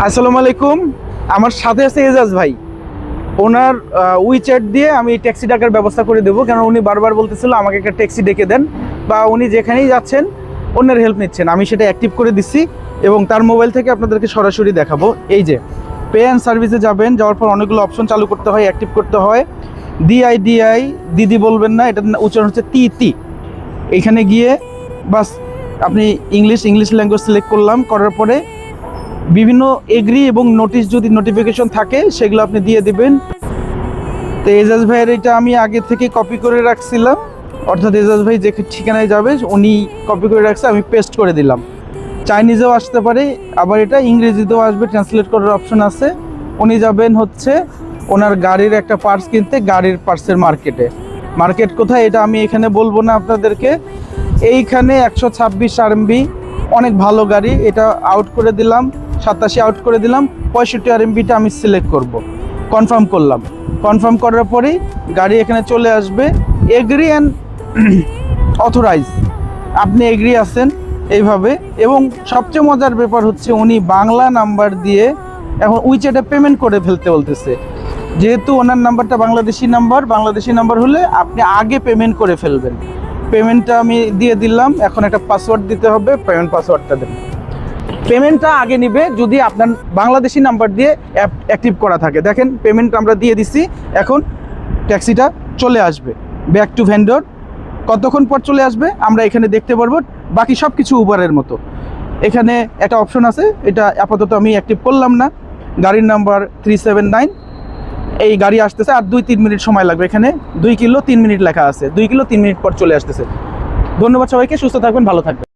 আসসালামু আলাইকুম। আমার সাথে আছে এজাজ ভাই। ওনার উইচ্যাট দিয়ে আমি ট্যাক্সি ডাকার ব্যবস্থা করে দেবো, কারণ উনি বারবার বলতেছিল আমাকে একটা ট্যাক্সি ডেকে দেন, বা উনি যেখানেই যাচ্ছেন অন্যের হেল্প নিচ্ছেন। আমি সেটা অ্যাক্টিভ করে দিচ্ছি এবং তার মোবাইল থেকে আপনাদেরকে সরাসরি দেখাবো। এই যে পে অ্যান্ড সার্ভিসে যাবেন, যাওয়ার পর অনেকগুলো অপশন চালু করতে হয়, অ্যাক্টিভ করতে হয়। ডিআই দিদি বলবেন না, এটা উচ্চারণ হচ্ছে তি। এইখানে গিয়ে বাস আপনি ইংলিশ ল্যাঙ্গুয়েজ সিলেক্ট করার পরে বিভিন্ন এগ্রি এবং নোটিশ যদি নোটিফিকেশন থাকে সেগুলো আপনি দিয়ে দিবেন। তো এজাজ ভাইয়ের এটা আমি আগে থেকে কপি করে রাখছিলাম, অর্থাৎ এজাজ ভাই যে ঠিকানায় যাবে উনি কপি করে রাখছে, আমি পেস্ট করে দিলাম। চাইনিজেও আসতে পারে, আবার এটা ইংরেজিতেও আসবে, ট্রান্সলেট করার অপশন আছে। উনি যাবেন হচ্ছে ওনার গাড়ির একটা পার্টস কিনতে, গাড়ির পার্টসের মার্কেট কোথায় এটা আমি এখানে বলবো না আপনাদেরকে। এইখানে 126 RMB অনেক ভালো গাড়ি, এটা আউট করে দিলাম, 87 আউট করে দিলাম, 65 RMBটা আমি সিলেক্ট করব। কনফার্ম করলাম, কনফার্ম করার পরেই গাড়ি এখানে চলে আসবে। এগ্রি অ্যান্ড অথরাইজ, আপনি এগ্রি আছেন এইভাবে। এবং সবচেয়ে মজার ব্যাপার হচ্ছে উনি বাংলা নাম্বার দিয়ে এখন উইচ্যাটে পেমেন্ট করে ফেলতে বলতেছে। যেহেতু ওনার নাম্বারটা বাংলাদেশি নাম্বার হলে আপনি আগে পেমেন্ট করে ফেলবেন। পেমেন্টটা আমি দিয়ে দিলাম, এখন একটা পাসওয়ার্ড দিতে হবে, পেমেন্ট পাসওয়ার্ডটা দেন। পেমেন্টটা আগে নিবে যদি আপনার বাংলাদেশি নাম্বার দিয়ে অ্যাক্টিভ করা থাকে। দেখেন পেমেন্ট আমরা দিয়ে দিছি, এখন ট্যাক্সিটা চলে আসবে ব্যাক টু ভেন্ডর। কতক্ষণ পর চলে আসবে আমরা এখানে দেখতে পারবো, বাকি সব কিছু উবারের মতো। এখানে একটা অপশন আছে, এটা আপাতত আমি অ্যাক্টিভ করলাম না। গাড়ির নাম্বার 379, এই গাড়ি আসতেছে, আর 2-3 মিনিট সময় লাগবে। এখানে 2 কিলো 3 মিনিট লেখা আছে, 2 কিলো 3 মিনিট পর চলে আসতেছে। ধন্যবাদ সবাইকে, সুস্থ থাকবেন, ভালো থাকবেন।